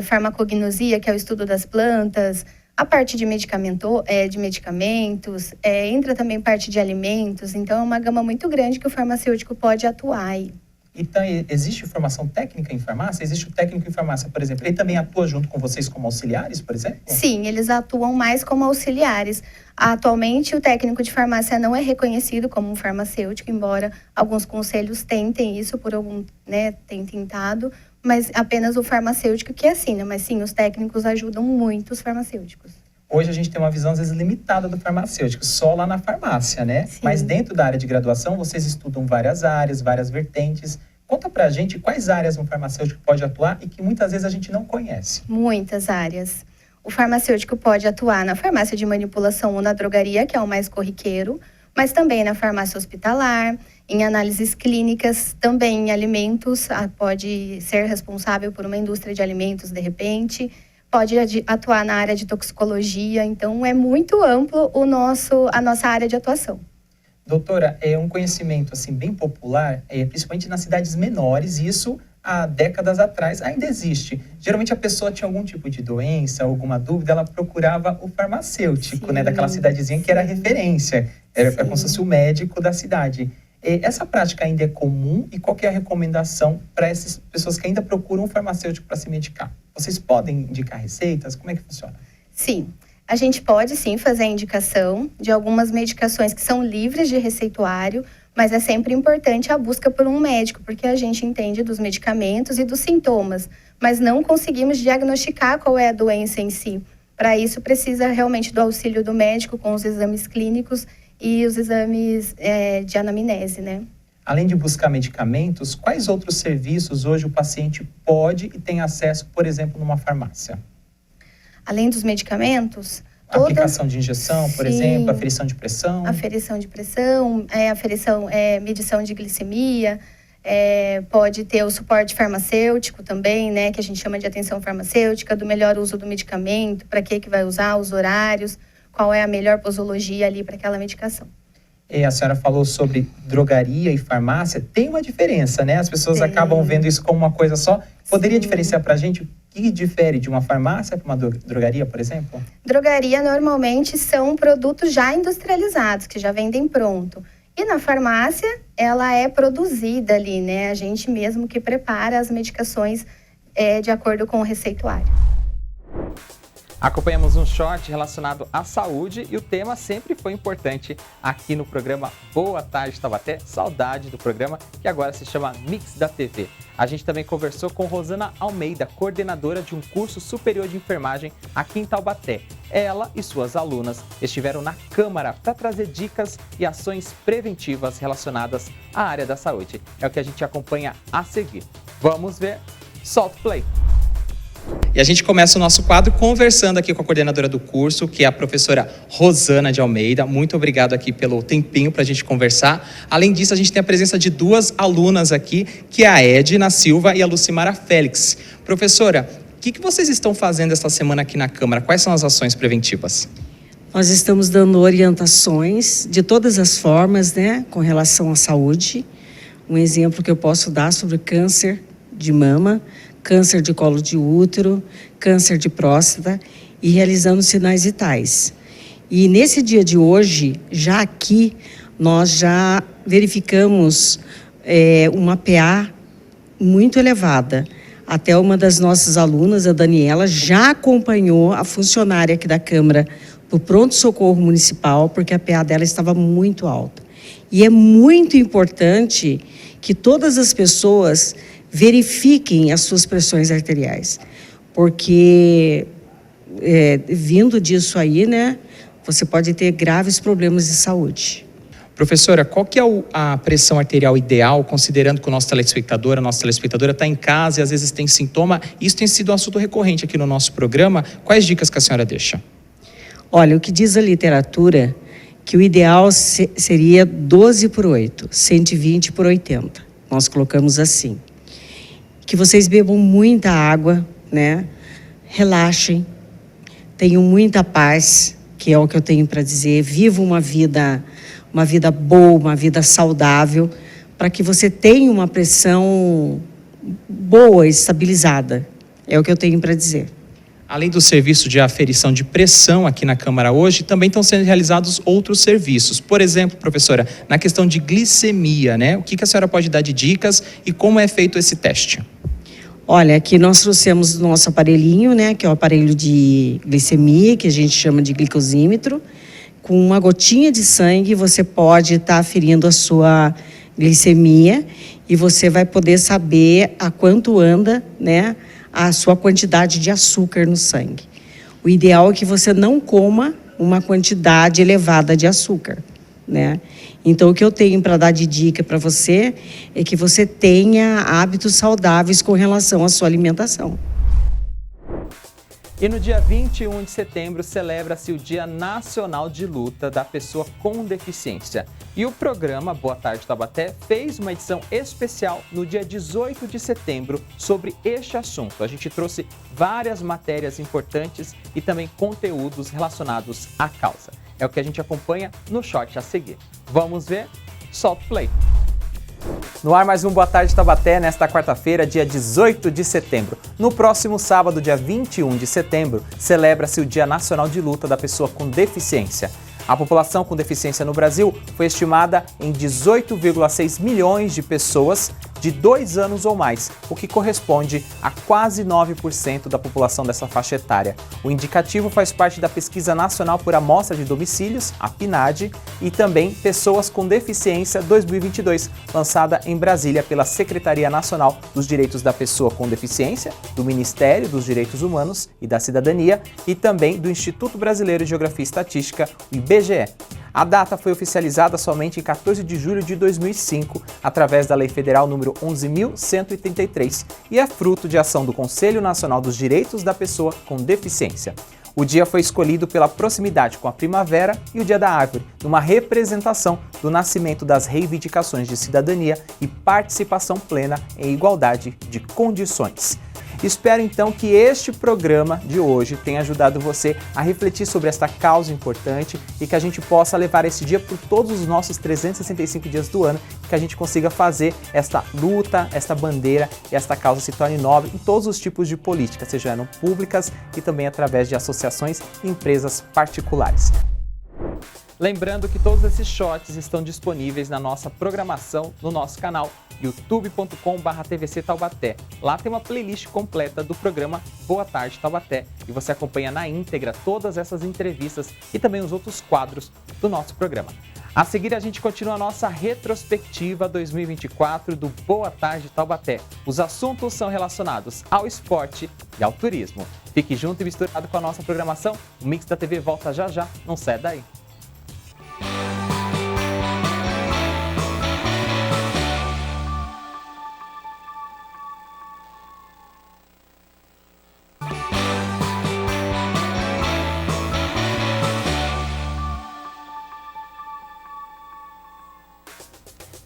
farmacognosia, que é o estudo das plantas, a parte de medicamentos, entra também parte de alimentos. Então, é uma gama muito grande que o farmacêutico pode atuar aí. Então, existe formação técnica em farmácia? Existe o técnico em farmácia, por exemplo? Ele também atua junto com vocês como auxiliares, por exemplo? Sim, eles atuam mais como auxiliares. Atualmente, o técnico de farmácia não é reconhecido como um farmacêutico, embora alguns conselhos tentem isso, tem tentado, mas apenas o farmacêutico que assina. Mas sim, os técnicos ajudam muito os farmacêuticos. Hoje a gente tem uma visão, às vezes, limitada do farmacêutico, só lá na farmácia, né? Sim. Mas dentro da área de graduação, vocês estudam várias áreas, várias vertentes. Conta pra gente quais áreas um farmacêutico pode atuar e que muitas vezes a gente não conhece. Muitas áreas. O farmacêutico pode atuar na farmácia de manipulação ou na drogaria, que é o mais corriqueiro, mas também na farmácia hospitalar, em análises clínicas, também em alimentos, pode ser responsável por uma indústria de alimentos, de repente, pode atuar na área de toxicologia, então é muito amplo a nossa área de atuação. Doutora, é um conhecimento assim, bem popular, principalmente nas cidades menores, e isso há décadas atrás ainda existe. Geralmente a pessoa tinha algum tipo de doença, alguma dúvida, ela procurava o farmacêutico, né, daquela cidadezinha que era referência, era como se fosse o médico da cidade. Essa prática ainda é comum e qual que é a recomendação para essas pessoas que ainda procuram um farmacêutico para se medicar? Vocês podem indicar receitas? Como é que funciona? Sim. A gente pode, sim, fazer a indicação de algumas medicações que são livres de receituário, mas é sempre importante a busca por um médico, porque a gente entende dos medicamentos e dos sintomas, mas não conseguimos diagnosticar qual é a doença em si. Para isso, precisa realmente do auxílio do médico com os exames clínicos e os exames de anamnese, né? Além de buscar medicamentos, quais outros serviços hoje o paciente pode e tem acesso, por exemplo, numa farmácia? Além dos medicamentos... Aplicação de injeção, por exemplo, aferição de pressão. Aferição de pressão, medição de glicemia, pode ter o suporte farmacêutico também, né, que a gente chama de atenção farmacêutica, do melhor uso do medicamento, para que vai usar, os horários, qual é a melhor posologia ali para aquela medicação. A senhora falou sobre drogaria e farmácia, tem uma diferença, né? As pessoas acabam vendo isso como uma coisa só. Poderia diferenciar para a gente o que difere de uma farmácia para uma drogaria, por exemplo? Drogaria, normalmente, são produtos já industrializados, que já vendem pronto. E na farmácia, ela é produzida ali, né? A gente mesmo que prepara as medicações de acordo com o receituário. Acompanhamos um short relacionado à saúde e o tema sempre foi importante aqui no programa Boa Tarde Taubaté. Saudade do programa, que agora se chama Mix da TV. A gente também conversou com Rosana Almeida, coordenadora de um curso superior de enfermagem aqui em Taubaté. Ela e suas alunas estiveram na Câmara para trazer dicas e ações preventivas relacionadas à área da saúde. É o que a gente acompanha a seguir. Vamos ver? Solta o play! E a gente começa o nosso quadro conversando aqui com a coordenadora do curso, que é a professora Rosana de Almeida. Muito obrigado aqui pelo tempinho para a gente conversar. Além disso, a gente tem a presença de duas alunas aqui, que é a Edna Silva e a Lucimara Félix. Professora, o que vocês estão fazendo esta semana aqui na Câmara? Quais são as ações preventivas? Nós estamos dando orientações de todas as formas, né, com relação à saúde. Um exemplo que eu posso dar sobre câncer de mama, câncer de colo de útero, câncer de próstata e realizando sinais vitais. E nesse dia de hoje, já aqui, nós já verificamos uma PA muito elevada. Até uma das nossas alunas, a Daniela, já acompanhou a funcionária aqui da Câmara para o pronto-socorro municipal, porque a PA dela estava muito alta. E é muito importante que todas as pessoas verifiquem as suas pressões arteriais, porque vindo disso aí, né, você pode ter graves problemas de saúde. Professora, qual que é a pressão arterial ideal, considerando que o nosso telespectador, a nossa telespectadora está em casa e às vezes tem sintoma? Isso tem sido um assunto recorrente aqui no nosso programa. Quais dicas que a senhora deixa? Olha, o que diz a literatura, que o ideal seria 12/8, 120/80. Nós colocamos assim. Que vocês bebam muita água, né? Relaxem, tenham muita paz, que é o que eu tenho para dizer. Vivam uma vida boa, uma vida saudável, para que você tenha uma pressão boa, estabilizada. É o que eu tenho para dizer. Além do serviço de aferição de pressão aqui na Câmara hoje, também estão sendo realizados outros serviços. Por exemplo, professora, na questão de glicemia, né? O que a senhora pode dar de dicas e como é feito esse teste? Olha, aqui nós trouxemos o nosso aparelhinho, né? Que é o aparelho de glicemia, que a gente chama de glicosímetro. Com uma gotinha de sangue, você pode estar aferindo a sua glicemia e você vai poder saber a quanto anda, né, a sua quantidade de açúcar no sangue. O ideal é que você não coma uma quantidade elevada de açúcar, né? Então, o que eu tenho para dar de dica para você é que você tenha hábitos saudáveis com relação à sua alimentação. E no dia 21 de setembro celebra-se o Dia Nacional de Luta da Pessoa com Deficiência. E o programa Boa Tarde Taubaté fez uma edição especial no dia 18 de setembro sobre este assunto. A gente trouxe várias matérias importantes e também conteúdos relacionados à causa. É o que a gente acompanha no short a seguir. Vamos ver? Solta o play! No ar mais um Boa Tarde Taubaté nesta quarta-feira, dia 18 de setembro. No próximo sábado, dia 21 de setembro, celebra-se o Dia Nacional de Luta da Pessoa com Deficiência. A população com deficiência no Brasil foi estimada em 18,6 milhões de pessoas de 2 anos ou mais, o que corresponde a quase 9% da população dessa faixa etária. O indicativo faz parte da Pesquisa Nacional por Amostra de Domicílios, a PNAD, e também Pessoas com Deficiência 2022, lançada em Brasília pela Secretaria Nacional dos Direitos da Pessoa com Deficiência, do Ministério dos Direitos Humanos e da Cidadania e também do Instituto Brasileiro de Geografia e Estatística, o IBGE. A data foi oficializada somente em 14 de julho de 2005, através da Lei Federal número 11.133, e é fruto de ação do Conselho Nacional dos Direitos da Pessoa com Deficiência. O dia foi escolhido pela proximidade com a primavera e o Dia da Árvore, numa representação do nascimento das reivindicações de cidadania e participação plena em igualdade de condições. Espero então que este programa de hoje tenha ajudado você a refletir sobre esta causa importante e que a gente possa levar esse dia por todos os nossos 365 dias do ano, que a gente consiga fazer esta luta, esta bandeira e esta causa se torne nobre em todos os tipos de política, sejam públicas e também através de associações e empresas particulares. Lembrando que todos esses shots estão disponíveis na nossa programação no nosso canal youtube.com/TVC Taubaté. Lá tem uma playlist completa do programa Boa Tarde Taubaté e você acompanha na íntegra todas essas entrevistas e também os outros quadros do nosso programa. A seguir, a gente continua a nossa retrospectiva 2024 do Boa Tarde Taubaté. Os assuntos são relacionados ao esporte e ao turismo. Fique junto e misturado com a nossa programação. O Mix da TV volta já já, não sai daí.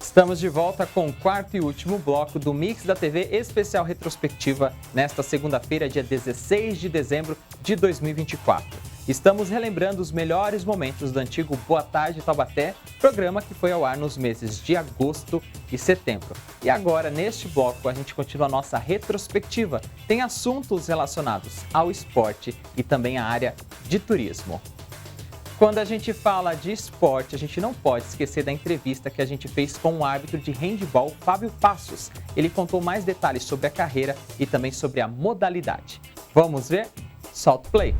Estamos de volta com o quarto e último bloco do Mix da TV especial retrospectiva nesta segunda-feira, dia 16 de dezembro de 2024. Estamos relembrando os melhores momentos do antigo Boa Tarde Taubaté, programa que foi ao ar nos meses de agosto e setembro. E agora, neste bloco, a gente continua a nossa retrospectiva. Tem assuntos relacionados ao esporte e também à área de turismo. Quando a gente fala de esporte, a gente não pode esquecer da entrevista que a gente fez com o árbitro de handebol, Fábio Passos. Ele contou mais detalhes sobre a carreira e também sobre a modalidade. Vamos ver? Solta o play!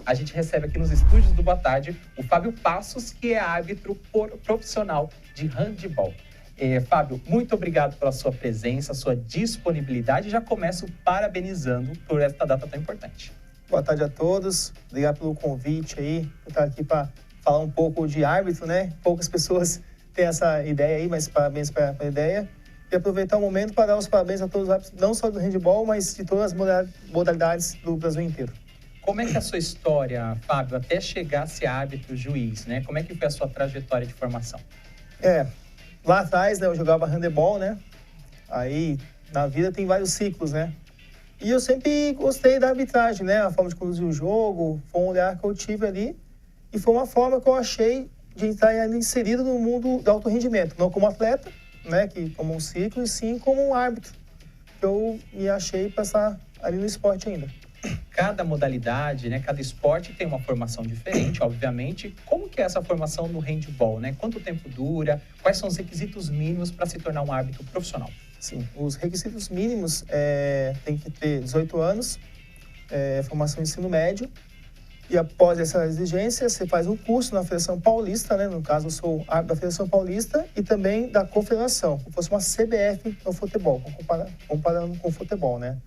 A gente recebe aqui nos estúdios do Boa Tarde o Fábio Passos, que é árbitro profissional de handebol. Fábio, muito obrigado pela sua presença, sua disponibilidade. Já começo parabenizando por esta data tão importante. Boa tarde a todos, obrigado pelo convite aí, por estar aqui para falar um pouco de árbitro, né? Poucas pessoas têm essa ideia aí, mas parabéns para a ideia. E aproveitar o momento para dar os parabéns a todos os árbitros, não só do handebol, mas de todas as modalidades do Brasil inteiro. Como é que é a sua história, Fábio, até chegar a ser árbitro juiz, né? Como é que foi a sua trajetória de formação? Lá atrás, né, eu jogava handebol, né? Aí, na vida tem vários ciclos, né? E eu sempre gostei da arbitragem, né? A forma de conduzir o jogo, foi um olhar que eu tive ali. E foi uma forma que eu achei de estar inserido no mundo do alto rendimento. Não como atleta, né? Que como um ciclo, e sim como um árbitro. Eu me achei para estar ali no esporte ainda. Cada modalidade, né? Cada esporte tem uma formação diferente, obviamente. Como que é essa formação no handebol, né? Quanto tempo dura? Quais são os requisitos mínimos para se tornar um árbitro profissional? Sim, os requisitos mínimos tem que ter 18 anos, formação em ensino médio, e após essa exigência você faz um curso na Federação Paulista, né? No caso eu sou árbitro da Federação Paulista e também da Confederação, como fosse uma CBF no futebol, comparando com o futebol, né?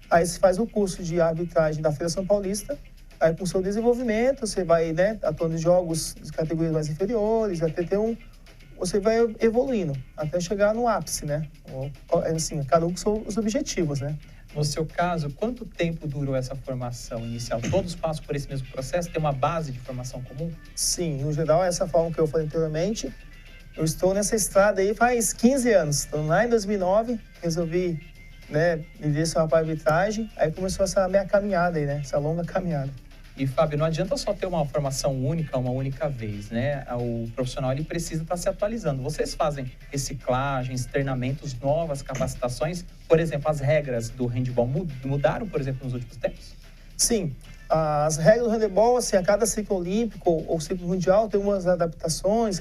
Aí você faz o curso de arbitragem da Federação Paulista, aí com o seu desenvolvimento você vai, né, atuando em jogos de categorias mais inferiores, até ter você vai evoluindo até chegar no ápice, né? Assim, cada um com os objetivos, né? No seu caso, quanto tempo durou essa formação inicial? Todos passam por esse mesmo processo? Tem uma base de formação comum? Sim, no geral, essa forma que eu falei anteriormente. Eu estou nessa estrada aí faz 15 anos. Então, lá em 2009, resolvi, né, me direcionar para a arbitragem. Aí começou essa minha caminhada aí, né? Essa longa caminhada. E, Fábio, não adianta só ter uma formação única, uma única vez, né? O profissional, ele precisa estar se atualizando. Vocês fazem reciclagens, treinamentos, novas capacitações? Por exemplo, as regras do handebol mudaram, por exemplo, nos últimos tempos? Sim. As regras do handebol, assim, a cada ciclo olímpico ou ciclo mundial tem umas adaptações,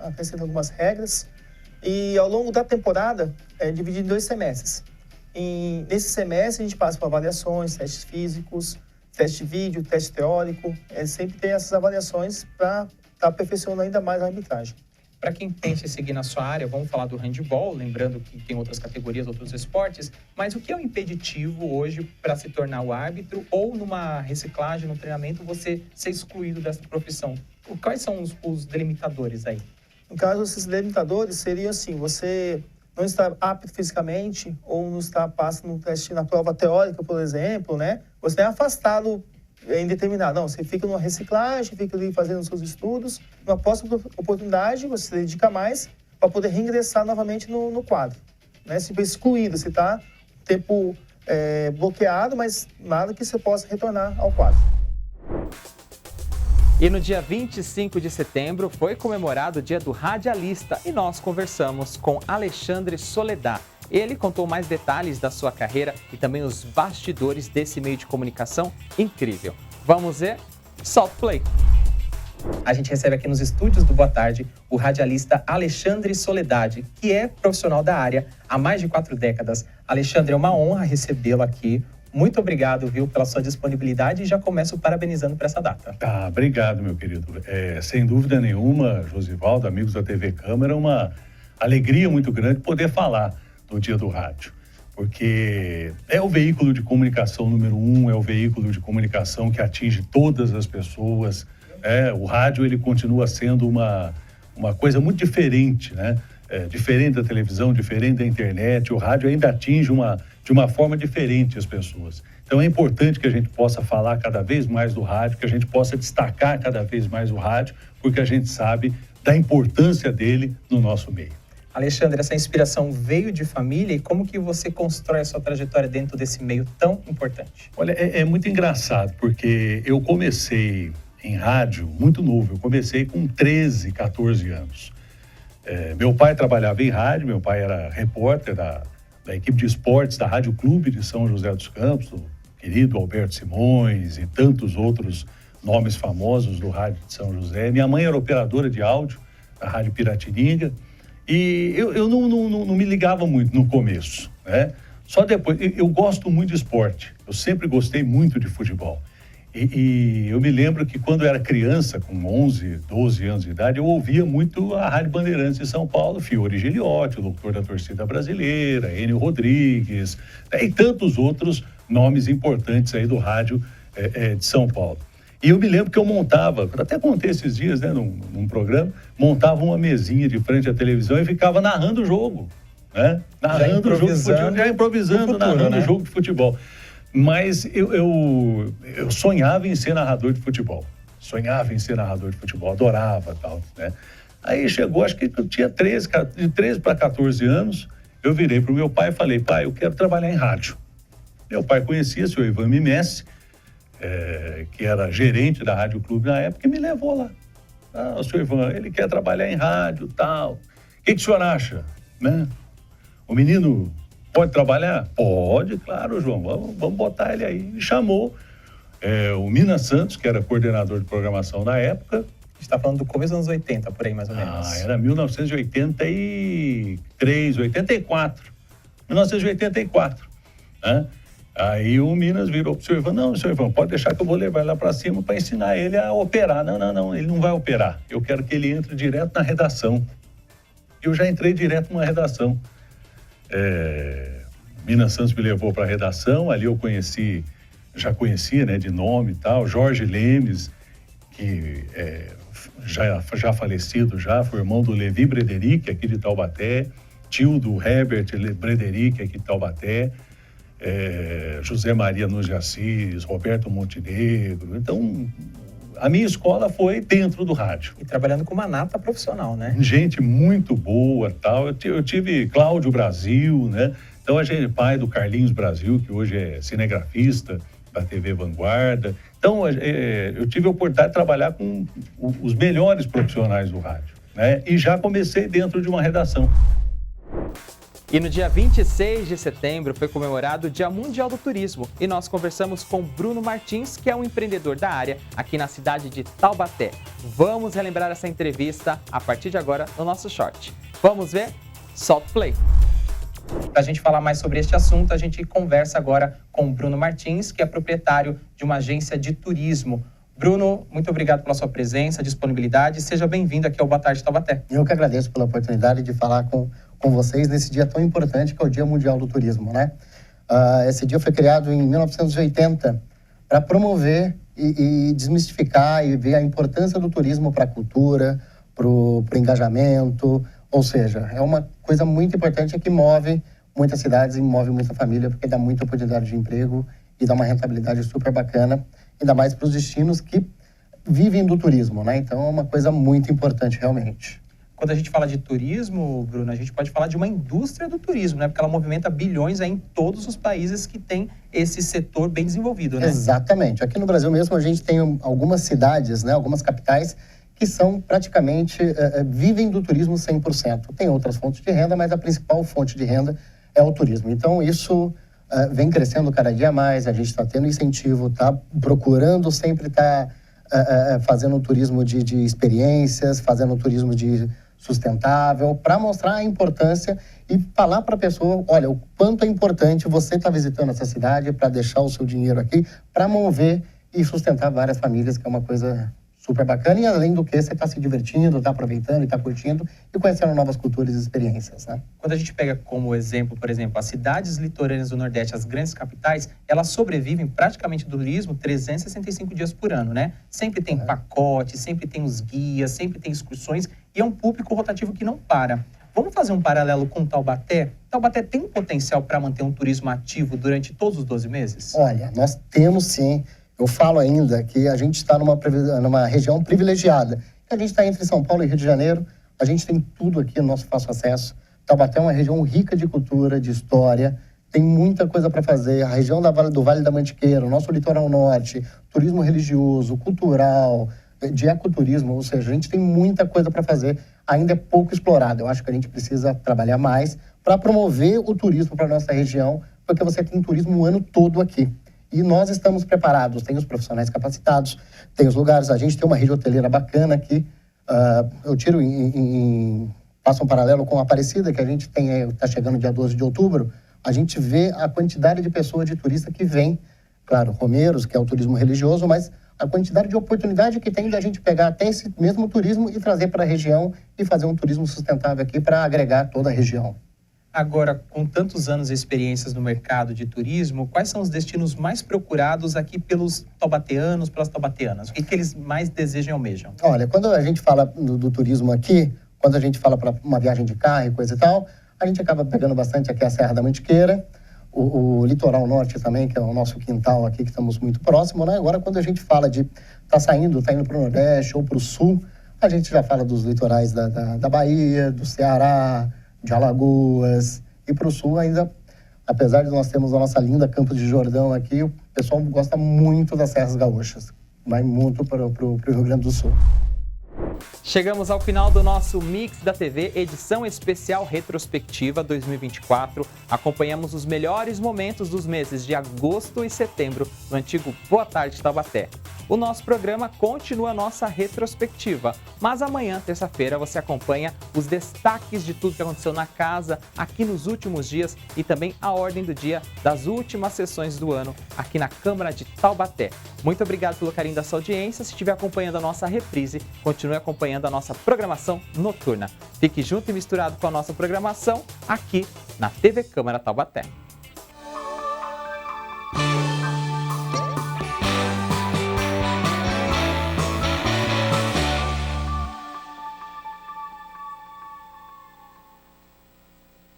acrescenta algumas regras. E ao longo da temporada, é dividido em 2 semestres. Nesse semestre, a gente passa por avaliações, testes físicos, teste de vídeo, teste teórico, sempre tem essas avaliações para estar aperfeiçoando ainda mais a arbitragem. Para quem pensa em seguir na sua área, vamos falar do handebol, lembrando que tem outras categorias, outros esportes, mas o que é um impeditivo hoje para se tornar o árbitro ou numa reciclagem, no treinamento, você ser excluído dessa profissão? Quais são os delimitadores aí? No caso, esses delimitadores seriam assim, você não está apto fisicamente ou não está passando no teste na prova teórica, por exemplo, né? Você é afastado indeterminado. Não, você fica numa reciclagem, fica ali fazendo os seus estudos. Numa próxima oportunidade, você se dedica mais para poder reingressar novamente no quadro. Né? Se for excluído, você está tempo bloqueado, mas nada que você possa retornar ao quadro. E no dia 25 de setembro foi comemorado o Dia do Radialista e nós conversamos com Alexandre Soledad. Ele contou mais detalhes da sua carreira e também os bastidores desse meio de comunicação incrível. Vamos ver? Solta o play! A gente recebe aqui nos estúdios do Boa Tarde o radialista Alexandre Soledade, que é profissional da área há mais de 4 décadas. Alexandre, é uma honra recebê-lo aqui. Muito obrigado, viu, pela sua disponibilidade e já começo parabenizando por essa data. Obrigado, meu querido. Sem dúvida nenhuma, Josivaldo, amigos da TV Câmara, uma alegria muito grande poder falar do Dia do Rádio. Porque é o veículo de comunicação número 1, é o veículo de comunicação que atinge todas as pessoas. O rádio, ele continua sendo uma coisa muito diferente, né? Diferente da televisão, diferente da internet. O rádio ainda atinge de uma forma diferente as pessoas. Então é importante que a gente possa falar cada vez mais do rádio, que a gente possa destacar cada vez mais o rádio, porque a gente sabe da importância dele no nosso meio. Alexandre, essa inspiração veio de família e como que você constrói a sua trajetória dentro desse meio tão importante? Olha, é muito engraçado, porque eu comecei em rádio muito novo. Eu comecei com 13, 14 anos. Meu pai trabalhava em rádio, meu pai era repórter da equipe de esportes da Rádio Clube de São José dos Campos, o querido Alberto Simões e tantos outros nomes famosos do rádio de São José. Minha mãe era operadora de áudio da Rádio Piratininga. E eu não me ligava muito no começo, né? Só depois, eu gosto muito de esporte, eu sempre gostei muito de futebol. E eu me lembro que quando eu era criança, com 11, 12 anos de idade, eu ouvia muito a Rádio Bandeirantes de São Paulo, Fiore Giliotti, o doutor da torcida brasileira, Enio Rodrigues, e tantos outros nomes importantes aí do rádio de São Paulo. E eu me lembro que eu montava, até contei esses dias, né, num programa, montava uma mesinha de frente à televisão e ficava narrando o jogo, né? Narrando o jogo de futebol, já improvisando, narrando o jogo de futebol. Mas eu sonhava em ser narrador de futebol. Sonhava em ser narrador de futebol, adorava tal, né? Aí chegou, acho que eu tinha de 13 para 14 anos, eu virei para o meu pai e falei: pai, eu quero trabalhar em rádio. Meu pai conhecia o senhor Ivan Mimessi, que era gerente da Rádio Clube na época, e me levou lá. O senhor Ivan, ele quer trabalhar em rádio, tal. O que o senhor acha, né? O menino pode trabalhar? Pode, claro, João, vamos botar ele aí. E chamou o Mina Santos, que era coordenador de programação na época. A gente está falando do começo dos anos 80, por aí, mais ou menos. Era 1983, 84. 1984, né? Aí o Minas virou pro senhor Ivan: não, senhor Ivan, pode deixar que eu vou levar ele lá para cima para ensinar ele a operar. Não, ele não vai operar. Eu quero que ele entre direto na redação. Eu já entrei direto na redação. Minas Santos me levou para a redação, ali eu já conhecia, né, de nome e tal, Jorge Lemes, que já falecido foi irmão do Levi Brederick, aqui de Taubaté, tio do Herbert Brederick, aqui de Taubaté, José Maria Nunes de Assis, Roberto Montenegro. Então, a minha escola foi dentro do rádio. E trabalhando com uma nata profissional, né? Gente muito boa, tal. Eu tive Cláudio Brasil, né? Então, a gente, pai do Carlinhos Brasil, que hoje é cinegrafista da TV Vanguarda. Então, eu tive a oportunidade de trabalhar com os melhores profissionais do rádio, né? E já comecei dentro de uma redação. E no dia 26 de setembro foi comemorado o Dia Mundial do Turismo e nós conversamos com Bruno Martins, que é um empreendedor da área aqui na cidade de Taubaté. Vamos relembrar essa entrevista a partir de agora no nosso short. Vamos ver? Solta o play! Para a gente falar mais sobre este assunto, a gente conversa agora com o Bruno Martins, que é proprietário de uma agência de turismo. Bruno, muito obrigado pela sua presença, disponibilidade. Seja bem-vindo aqui ao Boa Tarde Taubaté. Eu que agradeço pela oportunidade de falar com vocês nesse dia tão importante que é o Dia Mundial do Turismo, né? Esse dia foi criado em 1980 para promover e desmistificar e ver a importância do turismo para a cultura, para o engajamento. Ou seja, é uma coisa muito importante que move muitas cidades e move muita família, porque dá muita oportunidade de emprego e dá uma rentabilidade super bacana, ainda mais para os destinos que vivem do turismo, né? Então é uma coisa muito importante realmente. Quando a gente fala de turismo, Bruno, a gente pode falar de uma indústria do turismo, né? Porque ela movimenta bilhões aí em todos os países que tem esse setor bem desenvolvido, né? Exatamente. Aqui no Brasil mesmo a gente tem algumas cidades, né? Algumas capitais que são praticamente, vivem do turismo 100%. Tem outras fontes de renda, mas a principal fonte de renda é o turismo. Então isso vem crescendo cada dia mais, a gente está tendo incentivo, está procurando sempre estar fazendo um turismo de experiências, fazendo um turismo de sustentável, para mostrar a importância e falar para a pessoa, olha, o quanto é importante você estar visitando essa cidade para deixar o seu dinheiro aqui, para mover e sustentar várias famílias, que é uma coisa super bacana. E além do que, você está se divertindo, está aproveitando e está curtindo e conhecendo novas culturas e experiências, né? Quando a gente pega como exemplo, por exemplo, as cidades litorâneas do Nordeste, as grandes capitais, elas sobrevivem praticamente do turismo 365 dias por ano, né? Sempre tem pacote, sempre tem os guias, sempre tem excursões e é um público rotativo que não para. Vamos fazer um paralelo com Taubaté? Taubaté tem um potencial para manter um turismo ativo durante todos os 12 meses? Olha, nós temos sim. Eu falo ainda que a gente está numa região privilegiada. A gente está entre São Paulo e Rio de Janeiro. A gente tem tudo aqui no nosso fácil acesso. Taubaté é uma região rica de cultura, de história. Tem muita coisa para fazer. A região do Vale da Mantiqueira, o nosso litoral norte, turismo religioso, cultural, de ecoturismo. Ou seja, a gente tem muita coisa para fazer. Ainda é pouco explorado. Eu acho que a gente precisa trabalhar mais para promover o turismo para a nossa região, porque você tem turismo o ano todo aqui. E nós estamos preparados, tem os profissionais capacitados, tem os lugares, a gente tem uma rede hoteleira bacana aqui. Eu tiro faço um paralelo com a Aparecida, que a gente tem, está chegando dia 12 de outubro, a gente vê a quantidade de pessoas, de turista que vem, claro, romeiros, que é o turismo religioso, mas a quantidade de oportunidade que tem da gente pegar até esse mesmo turismo e trazer para a região e fazer um turismo sustentável aqui para agregar toda a região. Agora, com tantos anos de experiências no mercado de turismo, quais são os destinos mais procurados aqui pelos taubateanos, pelas taubateanas? O que eles mais desejam e almejam? Olha, quando a gente fala do turismo aqui, quando a gente fala para uma viagem de carro e coisa e tal, a gente acaba pegando bastante aqui a Serra da Mantiqueira, o litoral norte também, que é o nosso quintal aqui, que estamos muito próximo, né? Agora, quando a gente fala de tá indo para o Nordeste ou para o Sul, a gente já fala dos litorais da Bahia, do Ceará, de Alagoas, e para o Sul ainda, apesar de nós termos a nossa linda Campos de Jordão aqui, o pessoal gosta muito das Serras Gaúchas, vai muito para o Rio Grande do Sul. Chegamos ao final do nosso Mix da TV, edição especial retrospectiva 2024. Acompanhamos os melhores momentos dos meses de agosto e setembro no antigo Boa Tarde Taubaté. O nosso programa continua a nossa retrospectiva, mas amanhã, terça-feira, você acompanha os destaques de tudo que aconteceu na casa, aqui nos últimos dias e também a ordem do dia das últimas sessões do ano aqui na Câmara de Taubaté. Muito obrigado pelo carinho da sua audiência. Se estiver acompanhando a nossa reprise, continue acompanhando a nossa programação noturna. Fique junto e misturado com a nossa programação aqui na TV Câmara Taubaté.